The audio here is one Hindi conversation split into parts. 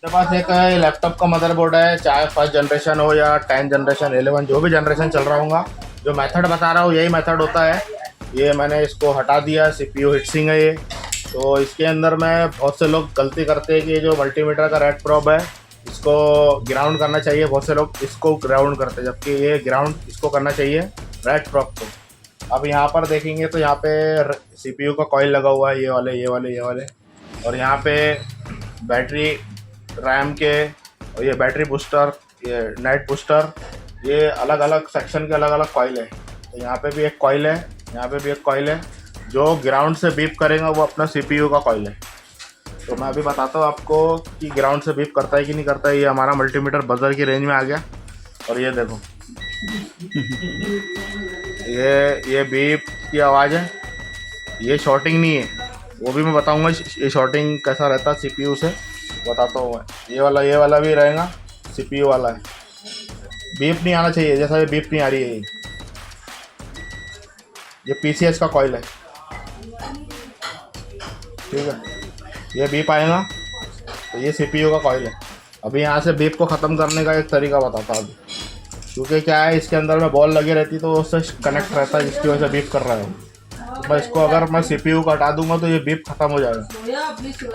मेरे पास एक लैपटॉप का मदरबोर्ड है, चाहे फर्स्ट जनरेशन हो या 10 जनरेशन 11 जो भी जनरेशन चल रहा होगा। जो मेथड बता रहा हूँ यही मेथड होता है। ये मैंने इसको हटा दिया, सीपीयू हीटसिंक है ये। तो इसके अंदर में बहुत से लोग गलती करते हैं कि जो मल्टीमीटर का रेड प्रोब है इसको ग्राउंड करना चाहिए, बहुत से लोग इसको ग्राउंड करते हैं, जबकि ये ग्राउंड इसको करना चाहिए रेड प्रोब को। अब यहाँ पर देखेंगे तो यहाँ पे सीपीयू का कॉइल लगा हुआ है, ये वाले। और यहाँ पे बैटरी रैम के, और ये बैटरी बूस्टर, ये नेट बूस्टर, ये अलग अलग सेक्शन के अलग अलग कॉइल है। तो यहाँ पे भी एक कॉइल है, यहाँ पे भी एक कॉइल है। जो ग्राउंड से बीप करेगा वो अपना सीपीयू का कॉइल है। तो मैं अभी बताता हूँ आपको कि ग्राउंड से बीप करता है कि नहीं करता है। ये हमारा मल्टीमीटर बजर की रेंज में आ गया, और ये देखो ये बीप की आवाज़ है। ये शॉर्टिंग नहीं है, वो भी मैं बताऊंगा ये शॉर्टिंग कैसा रहता है सीपीयू से, बताता हूँ मैं। ये वाला भी रहेगा, सीपीयू वाला है। बीप नहीं आना चाहिए, जैसा ये बीप नहीं आ रही है। ये पीसीएस का कॉइल है, ठीक है। ये बीप आएगा तो ये सीपीयू का कॉइल है। अभी यहाँ से बीप को ख़त्म करने का एक तरीका बताता हूँ। क्योंकि क्या है, इसके अंदर में बॉल लगी रहती तो उससे कनेक्ट रहता है, जिसकी वजह से बीप कर रहा है। तो मैं इसको अगर मैं सीपीयू का हटा दूंगा तो ये बीप ख़त्म हो जाएगा।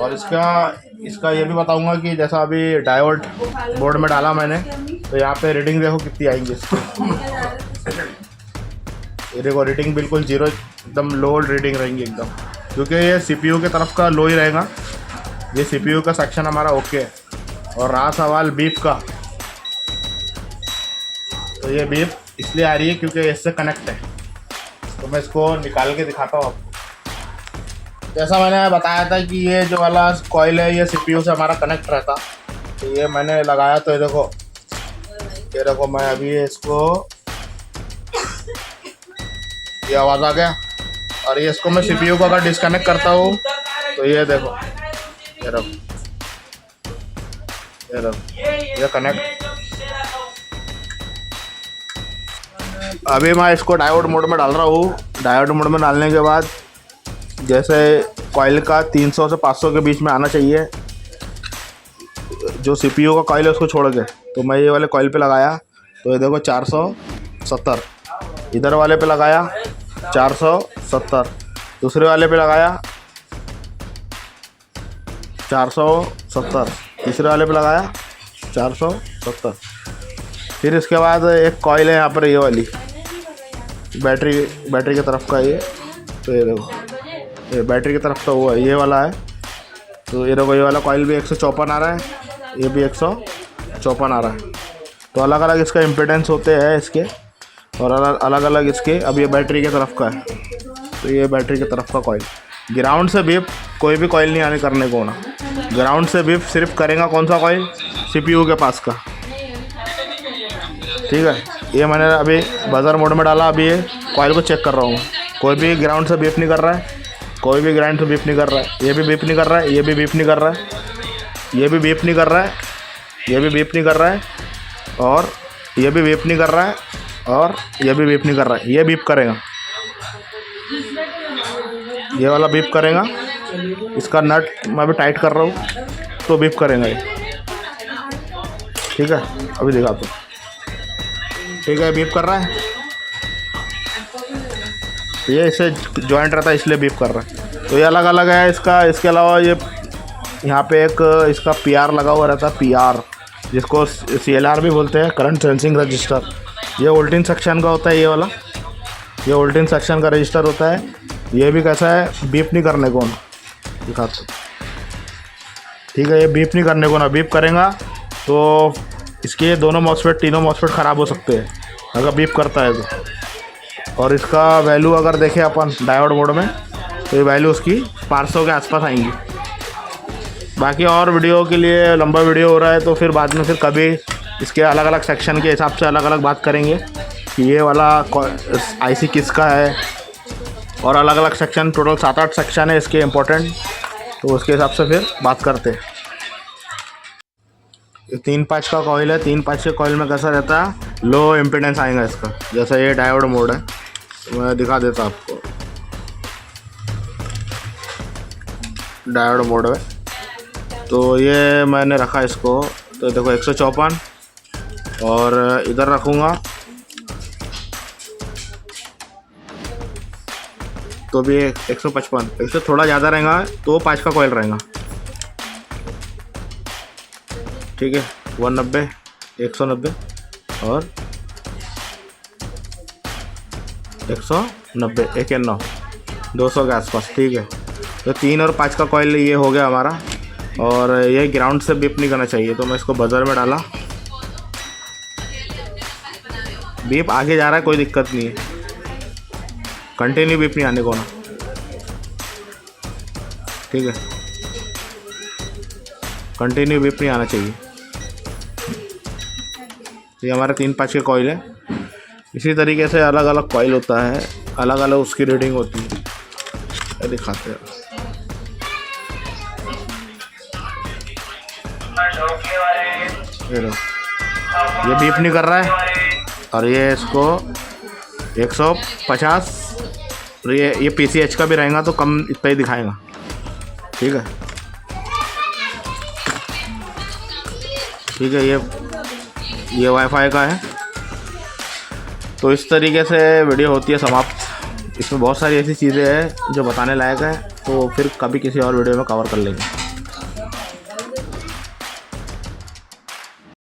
और इसका ये भी बताऊंगा कि जैसा अभी डायोड बोर्ड में डाला मैंने, तो यहाँ पे रीडिंग देखो कितनी आएंगी इसकी। ये देखो रीडिंग बिल्कुल जीरो, एकदम लो रीडिंग रहेंगी एकदम, क्योंकि ये सीपीयू की तरफ का लो ही रहेगा। ये सीपीयू का सेक्शन हमारा ओके है। और रहा सवाल बीप का, तो ये बीप इसलिए आ रही है क्योंकि इससे कनेक्ट है। तो मैं इसको निकाल के दिखाता हूँ आपको। जैसा मैंने बताया था कि ये जो वाला कॉइल है ये सीपीयू से हमारा कनेक्ट रहता। तो ये मैंने लगाया, तो ये देखो मैं अभी इसको, ये आवाज़ आ गया। और ये इसको मैं सीपीयू को अगर डिस्कनेक्ट करता हूँ तो ये देखो, ये कनेक्ट। अभी मैं इसको डायोड मोड में डाल रहा हूँ। डायोड मोड में डालने के बाद जैसे कॉइल का 300 से 500 के बीच में आना चाहिए, जो सीपीयू का कॉइल है उसको छोड़ के। तो मैं ये वाले कॉइल पे लगाया, तो ये देखो 470। इधर वाले पे लगाया 470, दूसरे वाले पे लगाया 470, तीसरे वाले पे लगाया 470। फिर इसके बाद एक कॉइल है यहाँ पर, ये वाली बैटरी की तरफ का ये। तो ये देखो, ये बैटरी की तरफ का हुआ ये वाला है। तो ये देखो, ये वाला कॉइल भी 154 आ रहा है, ये भी 154 आ रहा है। तो अलग अलग इसका इम्पीडेंस होते हैं इसके, और अलग अलग इसके। अब ये बैटरी की तरफ का है, तो ये बैटरी की तरफ का कॉइल। ग्राउंड से बीप कोई भी कॉइल नहीं आने करने को ना। ग्राउंड से बीप सिर्फ करेगा कौन सा कॉइल, सीपीयू के पास का, ठीक है। ये मैंने अभी बजर मोड में डाला। अभी ये कॉइल को चेक कर रहा हूँ, कोई भी ग्राउंड से बीप नहीं कर रहा है, कोई भी ग्राउंड से बीप नहीं कर रहा है। ये भी बीप नहीं कर रहा है, ये भी बीप नहीं कर रहा है, ये भी बीप नहीं कर रहा है, ये भी बीप नहीं कर रहा है, और ये भी बीप नहीं कर रहा है, और ये भी बीप नहीं कर रहा है। ये बीप करेगा, ये वाला बीप करेगा। इसका नट मैं अभी टाइट कर रहा हूँ तो बीप करेगा ये, ठीक है। अभी दिखाता हूँ, ठीक है, बीप कर रहा है। ये इससे जॉइंट रहता है इसलिए बीप कर रहा है। तो ये अलग अलग है इसका। इसके अलावा ये यहाँ पे एक इसका पीआर लगा हुआ रहता है, पीआर, जिसको सीएलआर भी बोलते हैं, करंट सेंसिंग रजिस्टर। ये वोल्टेज सेक्शन का होता है, ये वाला, ये वोल्टेज सेक्शन का रजिस्टर होता है। ये भी कैसा है, बीप नहीं करने को ना, दिखाता हूँ, ठीक है। ये बीप नहीं करने को ना, बीप करेगा तो इसके दोनों मॉसफेट, तीनों मॉसफेट ख़राब हो सकते हैं अगर बीप करता है तो। और इसका वैल्यू अगर देखें अपन डायोड मोड में, तो ये वैल्यू उसकी 500 के आसपास आएंगी। बाकी और वीडियो के लिए लंबा वीडियो हो रहा है, तो फिर बाद में फिर कभी इसके अलग अलग सेक्शन के हिसाब से अलग अलग बात करेंगे कि ये वाला आईसी किसका है, और अलग अलग सेक्शन, टोटल 7-8 सेक्शन है इसके इम्पोर्टेंट, तो उसके हिसाब से फिर बात करते हैं। ये 3-5 का कॉइल है। 3-5 के कॉइल में कैसा रहता है, लो इम्पीडेंस आएगा इसका। जैसा ये डायोड मोड है, तो मैं दिखा देता आपको। डायोड मोड में तो ये मैंने रखा इसको, तो देखो 154, और इधर रखूँगा तो भी 155, इससे थोड़ा ज़्यादा रहेगा तो 5 का कॉइल रहेगा, ठीक है। 190, 190 और 190, 91, 200 के आसपास, ठीक है। तो 3 और 5 का कॉइल ये हो गया हमारा, और ये ग्राउंड से बीप नहीं करना चाहिए, तो मैं इसको बजर में डाला, बीप आगे जा रहा है, कोई दिक्कत नहीं है, कंटिन्यू बीप नहीं आने को ना, ठीक है, कंटिन्यू बीप नहीं आना चाहिए। ये हमारे 3-5 के कॉइल है। इसी तरीके से अलग अलग कॉइल होता है, अलग अलग उसकी रीडिंग होती है, ये दिखाते हैं। ये बीप नहीं कर रहा है, और ये इसको 150, और ये PCH का भी रहेगा तो कम इतना ही दिखाएगा, ठीक है, ठीक है। ये वाईफाई का है। तो इस तरीके से वीडियो होती है समाप्त। इसमें बहुत सारी ऐसी चीज़ें हैं जो बताने लायक है, तो फिर कभी किसी और वीडियो में कवर कर लेंगे।